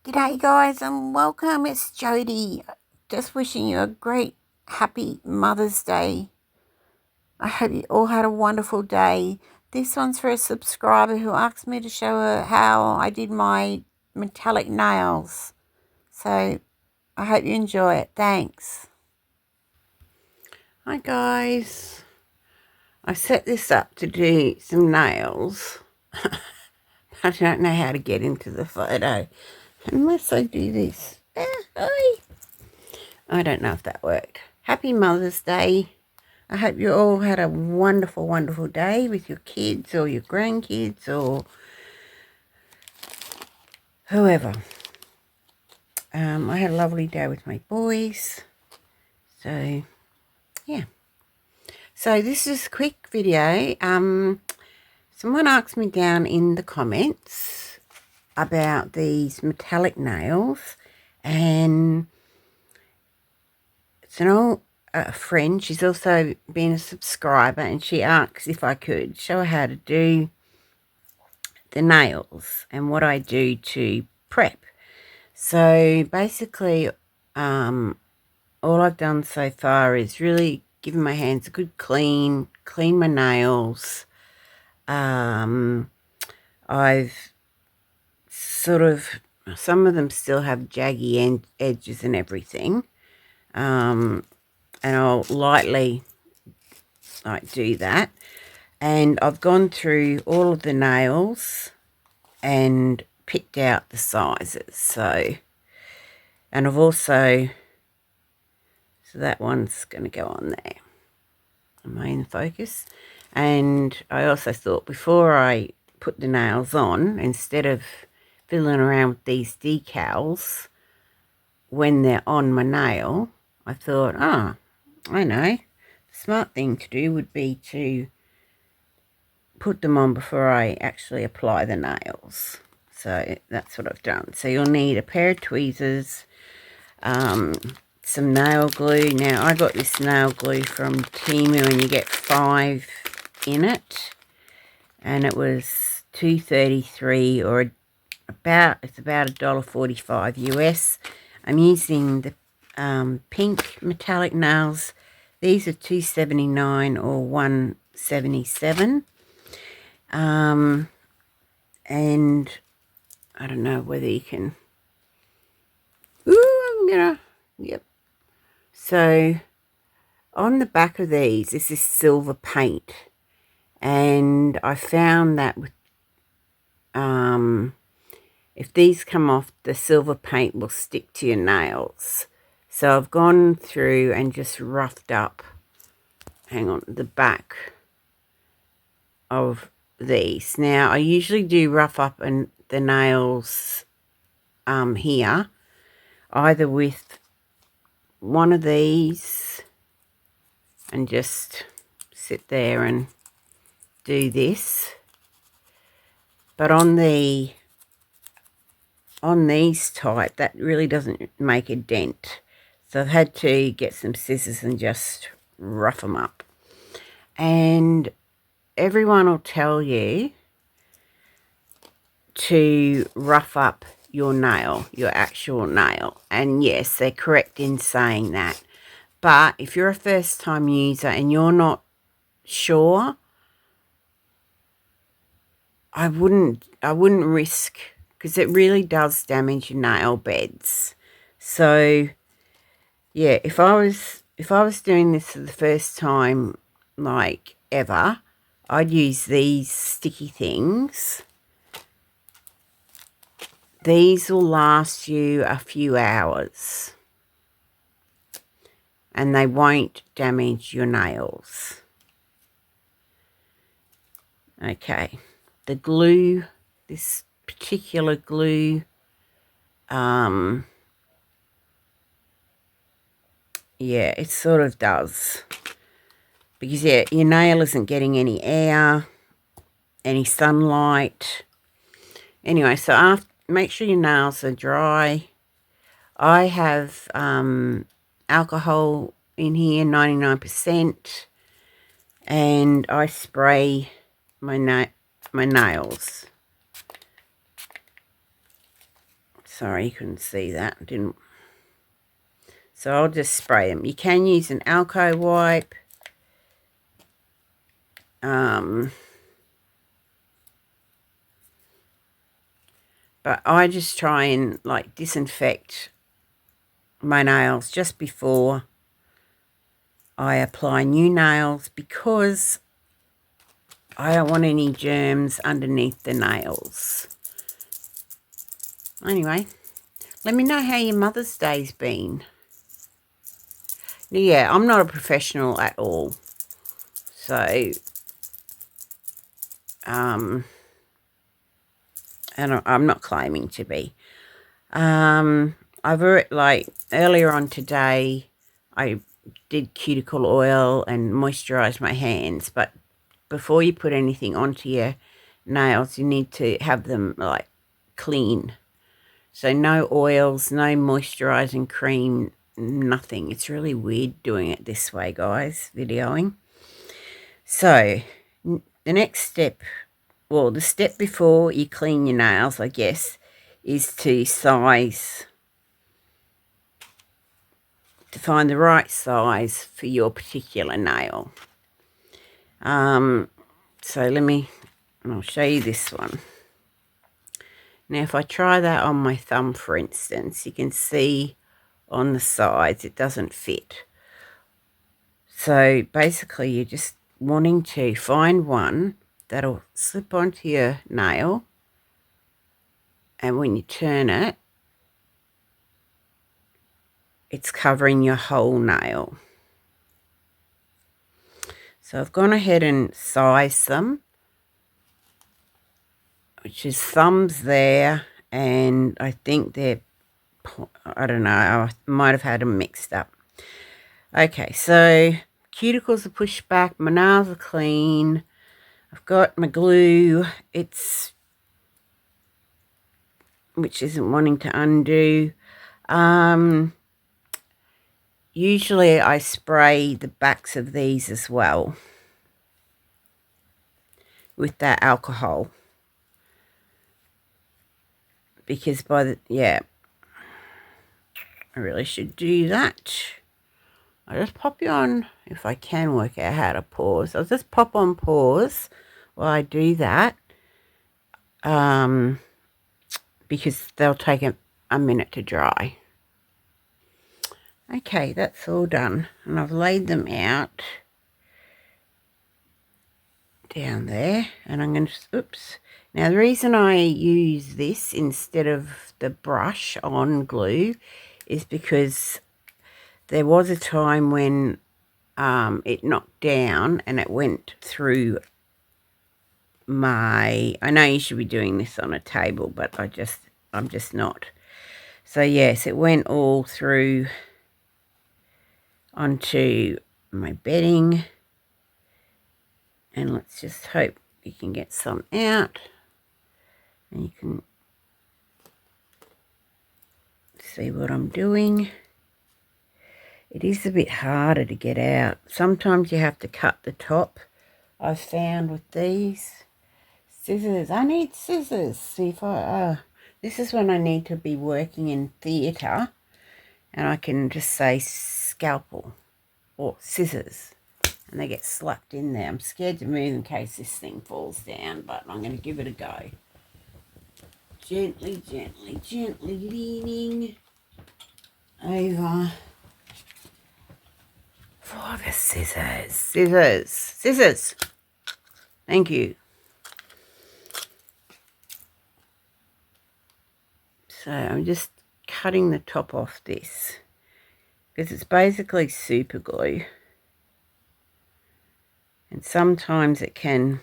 G'day guys and welcome, it's Jody. Just wishing you a great happy Mother's Day. I hope you all had a wonderful day. This one's for a subscriber who asked me to show her how I did my metallic nails. So I hope you enjoy it. Thanks. Hi guys. I set this up to do some nails. I don't know how to get into the photo unless I do this. Hi. I don't know if that worked. Happy Mother's Day. I hope you all had a wonderful, wonderful day with your kids or your grandkids or whoever. I had a lovely day with my boys. So, yeah. So this is a quick video. Someone asked me down in the comments about these metallic nails, and it's an old friend. She's also been a subscriber, and she asked if I could show her how to do the nails and what I do to prep. So basically, all I've done so far is really given my hands a good clean my nails. I've sort of, some of them still have jaggy edges and everything. And I'll lightly do that. And I've gone through all of the nails and picked out the sizes. So, and I've also, so that one's going to go on there. Am I in focus? And I also thought before I put the nails on, instead of fiddling around with these decals when they're on my nail, I thought, I know, the smart thing to do would be to put them on before I actually apply the nails. So that's what I've done. So you'll need a pair of tweezers, some nail glue. Now I got this nail glue from Temu, and you get 5 in it, and it was $2.33 or it's about $1.45 US. I'm using the pink metallic nails. These are $2.79 or $1.77. And I don't know whether you can. Yep. So on the back of these, this is silver paint, and I found that with if these come off, the silver paint will stick to your nails. So I've gone through and just roughed up, hang on, the back of these. Now I usually do rough up the nails here, either with one of these and just sit there and do this, but on these type, that really doesn't make a dent, so I've had to get some scissors and just rough them up. And everyone will tell you to rough up your nail, your actual nail, and yes, they're correct in saying that. But if you're a first time user and you're not sure, I wouldn't risk, because it really does damage your nail beds. So yeah, if I was doing this for the first time, like ever, I'd use these sticky things. These will last you a few hours, and they won't damage your nails. Okay, the glue, this particular glue, yeah, it sort of does, because yeah, your nail isn't getting any air, any sunlight. Anyway, so make sure your nails are dry. I have alcohol in here, 99%, and I spray my nails. Sorry, you couldn't see that. Didn't. So I'll just spray them. You can use an alco wipe. But I just try and like disinfect my nails just before I apply new nails, because I don't want any germs underneath the nails. Anyway, let me know how your Mother's Day's been. Yeah, I'm not a professional at all. So, and I'm not claiming to be. I've like earlier on today, I did cuticle oil and moisturised my hands, but before you put anything onto your nails, you need to have them like clean. So no oils, no moisturising cream, nothing. It's really weird doing it this way, guys, videoing. So the next step, well, the step before you clean your nails, I guess, is to size, to find the right size for your particular nail. So I'll show you this one. Now, if I try that on my thumb, for instance, you can see on the sides it doesn't fit. So basically, you're just wanting to find one that'll slip onto your nail, and when you turn it, it's covering your whole nail. So I've gone ahead and sized them, which is thumbs there, and I think they're, I don't know, I might have had them mixed up. Okay, so cuticles are pushed back, my nails are clean, I've got my glue, which isn't wanting to undo. Usually I spray the backs of these as well with that alcohol, because I really should do that. I'll just pop you on, if I can work out how to pause. I'll just pop on pause while I do that, because they'll take a minute to dry. Okay, that's all done, and I've laid them out down there, and I'm going to, oops. Now, the reason I use this instead of the brush on glue is because there was a time when it knocked down and it went through I know you should be doing this on a table, but I'm just not. So yes, it went all through onto my bedding, and let's just hope you can get some out, and you can see what I'm doing. It is a bit harder to get out. Sometimes you have to cut the top, I've found, with these scissors. I need scissors. See if this is when I need to be working in theatre, and I can just say scalpel or scissors, and they get slapped in there. I'm scared to move in case this thing falls down, but I'm going to give it a go. Gently, gently, gently leaning over for the scissors. Scissors. Scissors. Thank you. So I'm just cutting the top off this, because it's basically super glue, and sometimes it can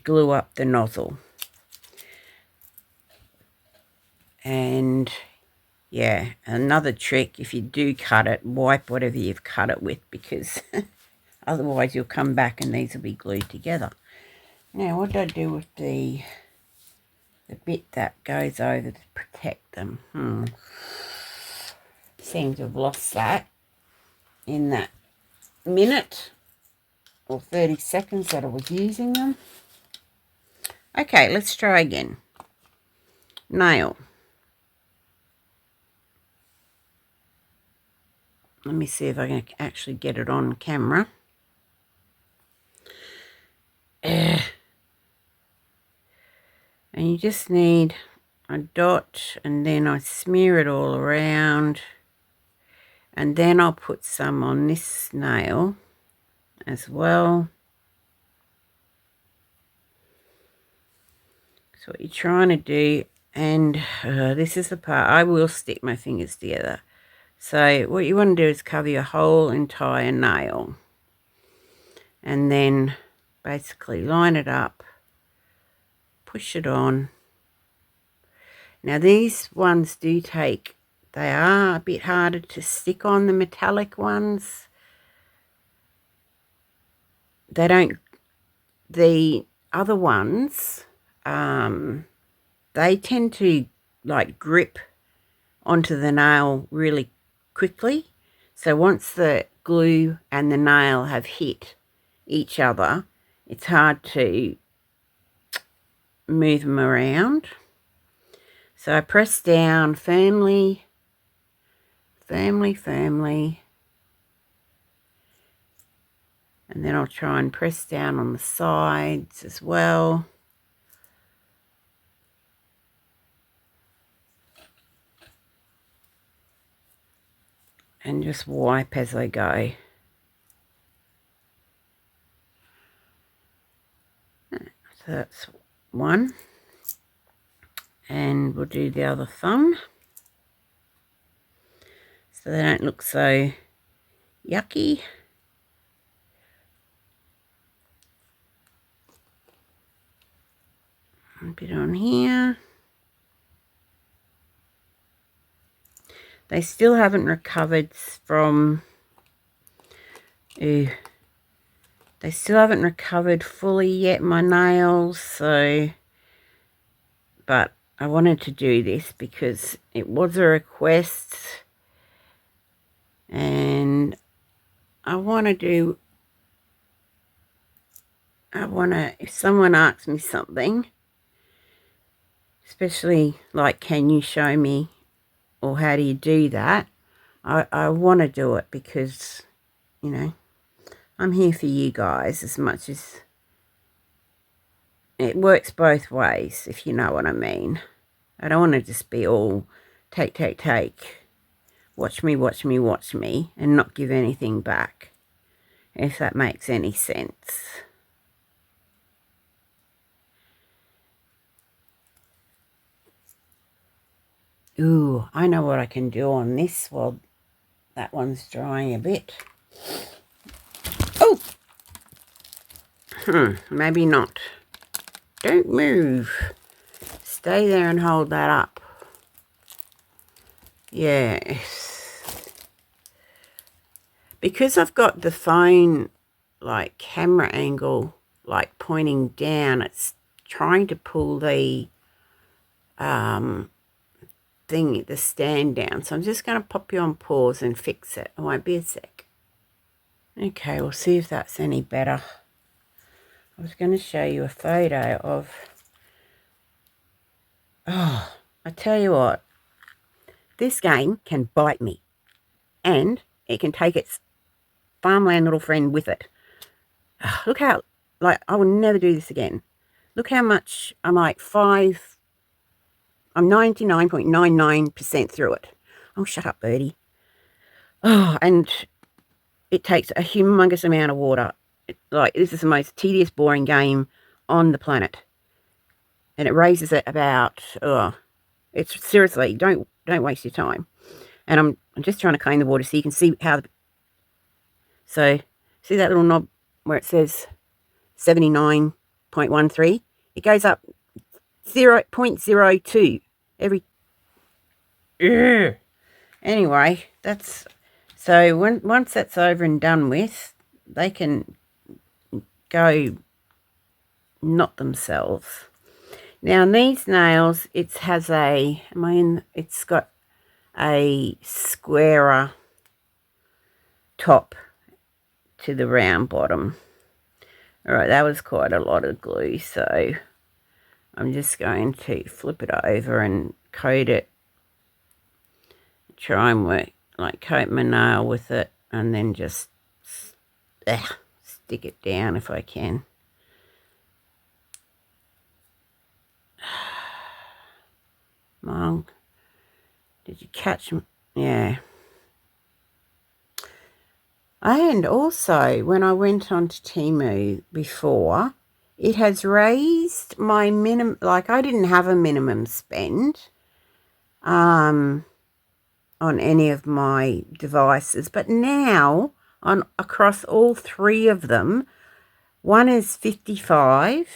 glue up the nozzle. And yeah, another trick, if you do cut it, wipe whatever you've cut it with, because otherwise you'll come back and these will be glued together. Now, what do I do with the bit that goes over to protect them? Seem to have lost that in that minute or 30 seconds that I was using them. Okay, let's try again. Nail. Let me see if I can actually get it on camera. And you just need a dot, and then I smear it all around, and then I'll put some on this nail as well. So what you're trying to do, and this is the part I will stick my fingers together. So what you want to do is cover your whole entire nail, and then basically line it up, push it on. Now these ones do take, they are a bit harder to stick on, the metallic ones. They don't, the other ones, they tend to like grip onto the nail really quickly. So once the glue and the nail have hit each other, it's hard to move them around. So I press down firmly, firmly, and then I'll try and press down on the sides as well. And just wipe as I go. So that's one. And we'll do the other thumb, so they don't look so yucky. A bit on here. They still haven't recovered from, they still haven't recovered fully yet, my nails, so, but I wanted to do this because it was a request, and if someone asks me something, especially like, can you show me, or how do you do that, I want to do it because, you know, I'm here for you guys as much as, it works both ways, if you know what I mean. I don't want to just be all take, watch me, and not give anything back, if that makes any sense. Ooh, I know what I can do on this while that one's drying a bit. Oh! Maybe not. Don't move. Stay there and hold that up. Yes. Because I've got the phone, like, camera angle, like, pointing down, it's trying to pull the the stand down. So I'm just going to pop you on pause and fix it. It won't be a sec. Okay, we'll see if that's any better. I was going to show you a photo of, oh, I tell you what, this game can bite me, and it can take its farmland little friend with it. Look how, like, I will never do this again. Look how much, I'm 99.99% through it. Oh, shut up, birdie. Oh, and it takes a humongous amount of water. Like, this is the most tedious, boring game on the planet. And it raises it about, it's seriously, don't waste your time. And I'm just trying to clean the water so you can see how, so see that little knob where it says 79.13? It goes up 0.02 every, anyway, that's, so once that's over and done with, they can go knot themselves. Now these nails, it's got a squarer top to the round bottom. All right, that was quite a lot of glue, so I'm just going to flip it over and coat it. Try and work, like coat my nail with it, and then just stick it down if I can. Mom, did you catch me? Yeah. And also, when I went on to Temu before, it has raised my minimum, like I didn't have a minimum spend on any of my devices, but now on across all three of them, one is 55,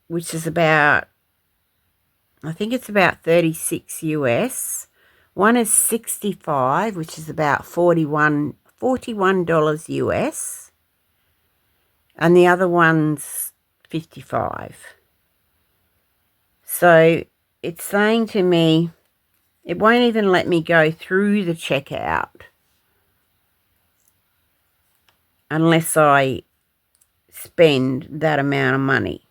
which is about, I think it's about 36 US. One is 65, which is about $41 US. And the other one's 55. So it's saying to me, it won't even let me go through the checkout unless I spend that amount of money.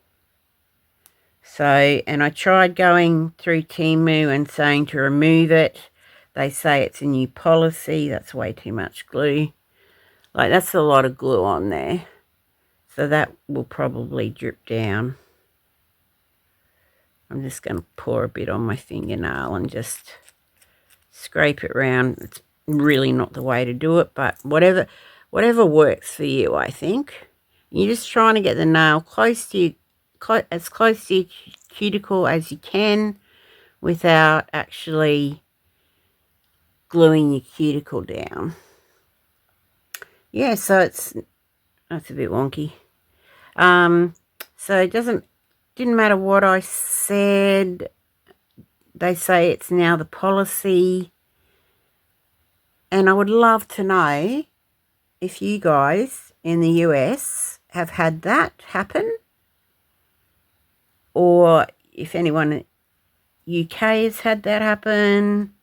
So, and I tried going through Temu and saying to remove it. They say it's a new policy. That's way too much glue. Like, that's a lot of glue on there. So that will probably drip down. I'm just going to pour a bit on my fingernail and just scrape it around. It's really not the way to do it, but whatever works for you, I think. You're just trying to get the nail as close to your cuticle as you can without actually gluing your cuticle down. Yeah, so that's a bit wonky. So it didn't matter what I said. They say it's now the policy. And I would love to know if you guys in the US have had that happen, or if anyone in the UK has had that happen,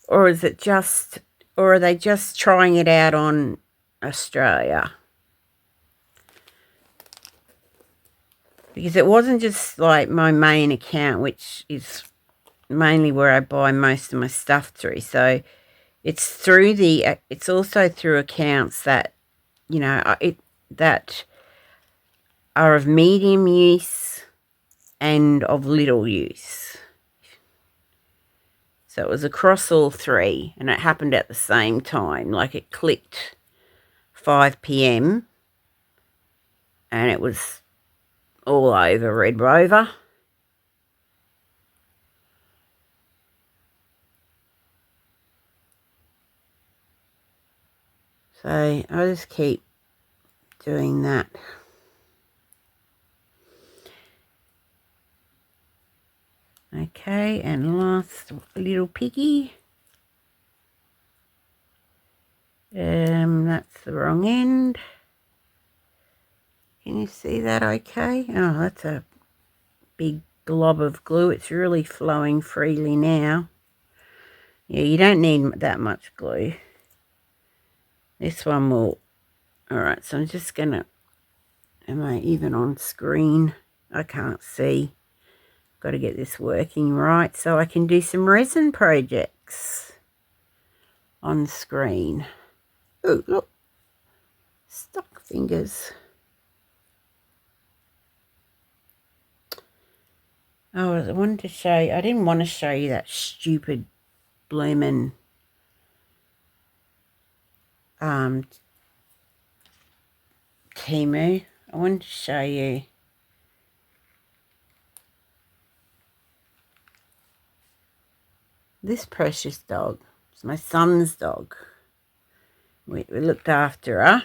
or is it just, or are they just trying it out on Australia? Because it wasn't just like my main account, which is mainly where I buy most of my stuff through. So it's it's also through accounts that, you know, that are of medium use and of little use. So it was across all three, and it happened at the same time. Like, it clicked 5 p.m. and it was all over Red Rover. So I'll just keep doing that. Okay, and last little piggy. That's the wrong end. Can you see that okay? Oh, that's a big glob of glue. It's really flowing freely now. Yeah, you don't need that much glue. This one will. Alright, so I'm just going to, am I even on screen? I can't see. Got to get this working right so I can do some resin projects on screen. Oh, look. Stuck fingers. Oh, I wanted to show you. I didn't want to show you that stupid bloomin' Temu. I wanted to show you this precious dog. It's my son's dog. We looked after her.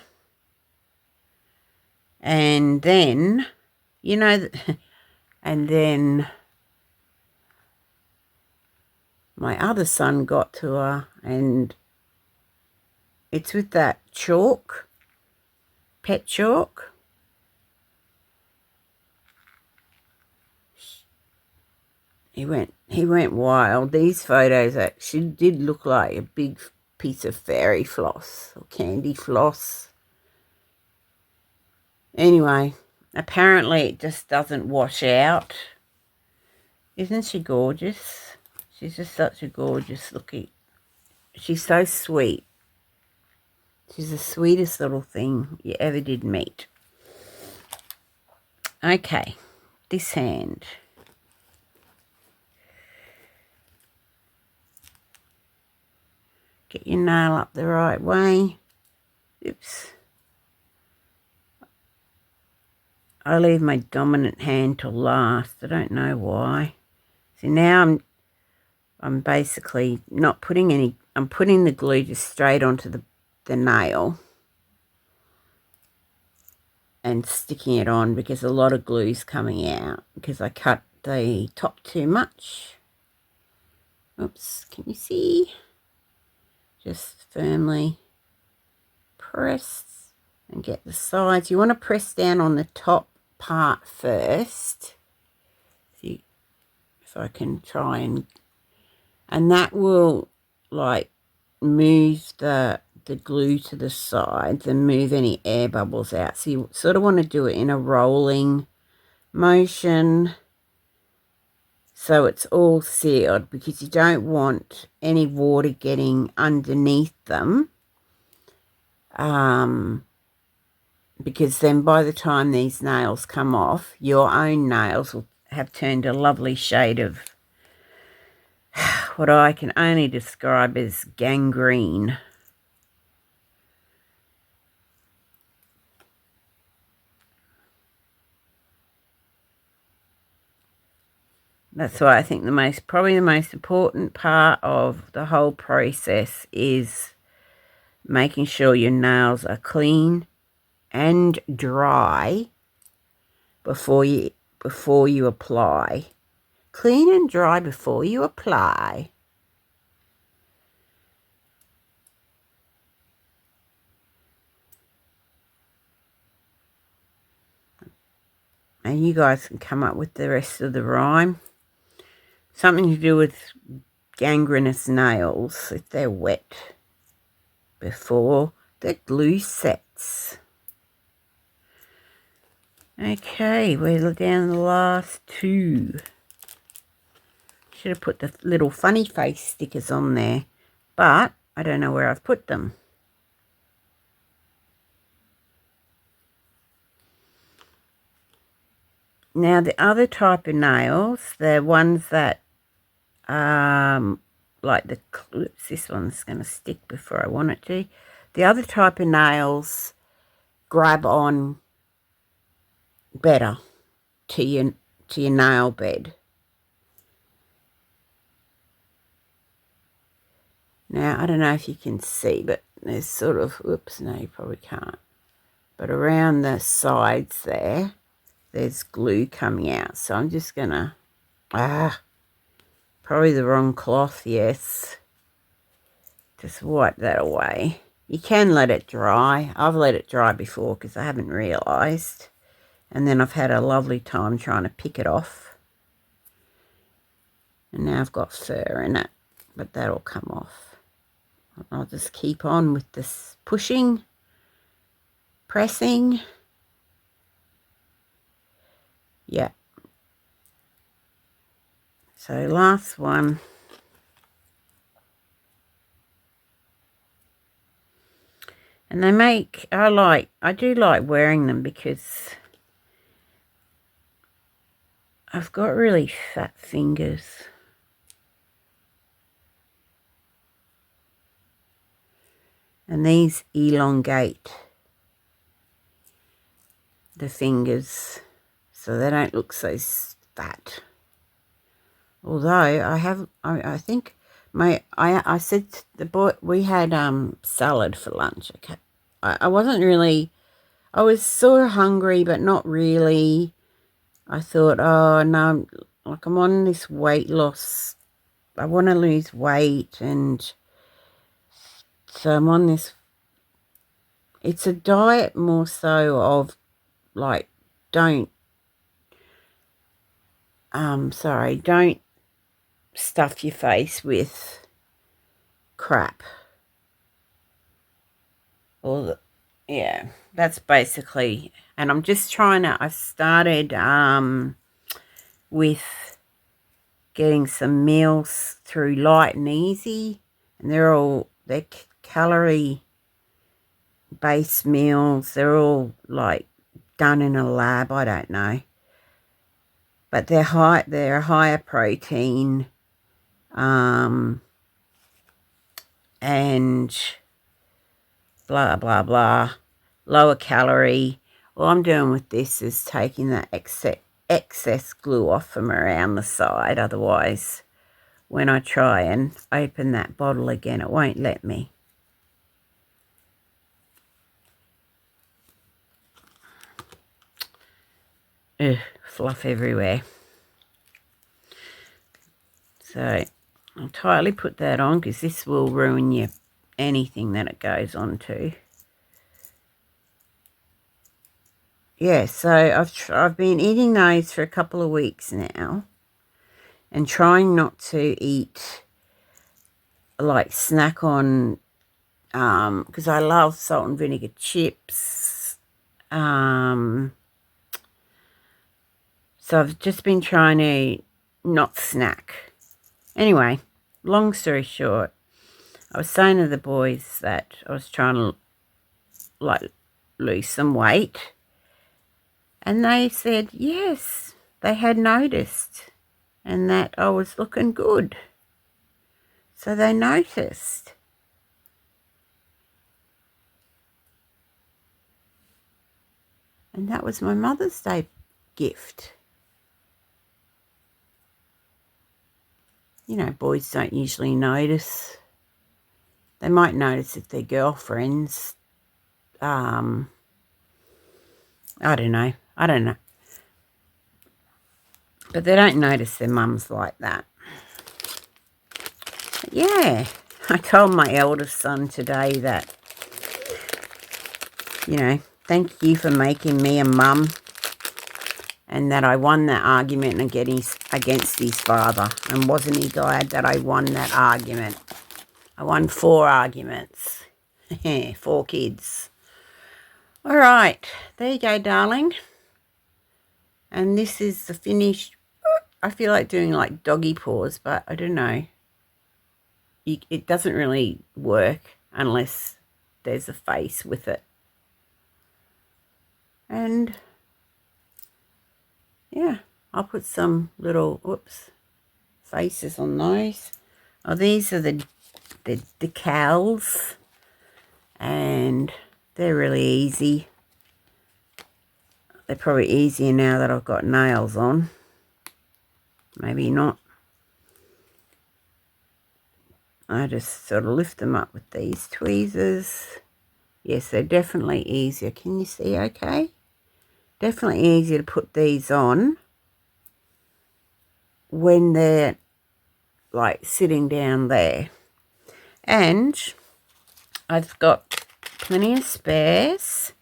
And then, you know, and then my other son got to her, and it's with that chalk, pet chalk. He went wild. These photos actually did look like a big piece of fairy floss or candy floss. Anyway, Apparently it just doesn't wash out. Isn't she gorgeous? She's just such a gorgeous looking. She's so sweet. She's the sweetest little thing you ever did meet. Okay, this hand. Get your nail up the right way. Oops. I leave my dominant hand till last. I don't know why. See, now I'm basically not putting any, I'm putting the glue just straight onto the nail and sticking it on because a lot of glue's coming out because I cut the top too much. Oops, can you see? Just firmly press and get the sides. You want to press down on the top part first. See if I can try and that will like move the glue to the sides and move any air bubbles out. So you sort of want to do it in a rolling motion so it's all sealed because you don't want any water getting underneath them. Because then by the time these nails come off, your own nails will have turned a lovely shade of what I can only describe as gangrene. That's why I think probably the most important part of the whole process is making sure your nails are clean and dry before you apply. Clean and dry before you apply. And you guys can come up with the rest of the rhyme. Something to do with gangrenous nails if they're wet before the glue sets. Okay, we're down to the last two. Should have put the little funny face stickers on there, but I don't know where I've put them. Now the other type of nails, the ones that like this one's going to stick before I want it to. The other type of nails grab on better to your nail bed. Now, I don't know if you can see, but there's sort of, oops, no, you probably can't. But around the sides there's glue coming out. So I'm just going to, probably the wrong cloth, yes. Just wipe that away. You can let it dry. I've let it dry before because I haven't realised. And then I've had a lovely time trying to pick it off. And now I've got fur in it, but that'll come off. I'll just keep on with this pushing, pressing. Yeah. So last one. And I do like wearing them because I've got really fat fingers. And these elongate the fingers so they don't look so fat. Although I think I said to the boy, we had salad for lunch. Okay, I wasn't really, I was sort of hungry but not really. I thought, oh no, like I'm on this weight loss. I want to lose weight, and so I'm on this. It's a diet more so of like don't stuff your face with crap. Yeah, that's basically And I'm just trying to, I started with getting some meals through Light and Easy. And they're calorie-based meals. They're all like done in a lab, I don't know. But they're higher protein, and blah, blah, blah, lower calorie. All I'm doing with this is taking that excess glue off from around the side. Otherwise, when I try and open that bottle again, it won't let me. Ugh, fluff everywhere. So I'll tightly put that on because this will ruin anything that it goes on to. Yeah, so I've been eating those for a couple of weeks now and trying not to eat, like, snack on, because I love salt and vinegar chips. So I've just been trying to not snack. Anyway, long story short, I was saying to the boys that I was trying to, like, lose some weight. And they said, yes, they had noticed and that I was looking good. So they noticed. And that was my Mother's Day gift. You know, boys don't usually notice. They might notice if their girlfriends, I don't know. But they don't notice their mums like that. But yeah, I told my eldest son today that, you know, thank you for making me a mum, and that I won that argument against his father. And wasn't he glad that I won that argument? I won 4 arguments. 4 kids. All right, there you go, darling. And this is the finished. I feel like doing like doggy paws, but I don't know. It doesn't really work unless there's a face with it. And yeah, I'll put some little, faces on those. Oh, these are the decals, and they're really easy. They're probably easier now that I've got nails on. Maybe not. I just sort of lift them up with these tweezers. Yes, they're definitely easier. Can you see okay? Definitely easier to put these on when they're like sitting down there. And I've got plenty of spares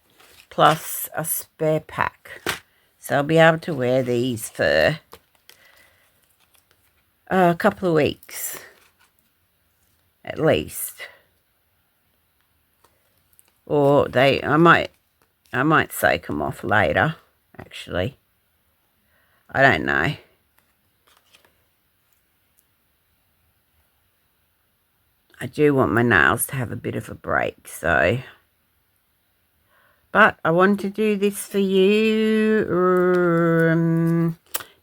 plus a spare pack. So I'll be able to wear these for a couple of weeks at least. Or I might soak them off later, actually. I don't know. I do want my nails to have a bit of a break, so. But I want to do this for you.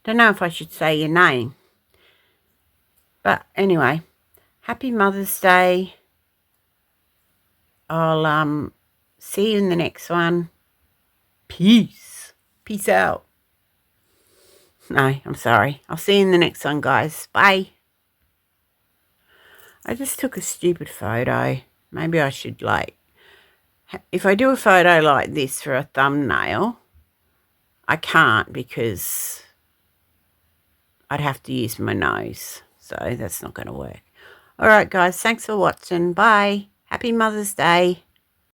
Don't know if I should say your name. But anyway, happy Mother's Day. I'll see you in the next one. Peace. Peace out. No, I'm sorry. I'll see you in the next one, guys. Bye. I just took a stupid photo. Maybe I should, like, if I do a photo like this for a thumbnail, I can't because I'd have to use my nose. So that's not going to work. All right, guys. Thanks for watching. Bye. Happy Mother's Day.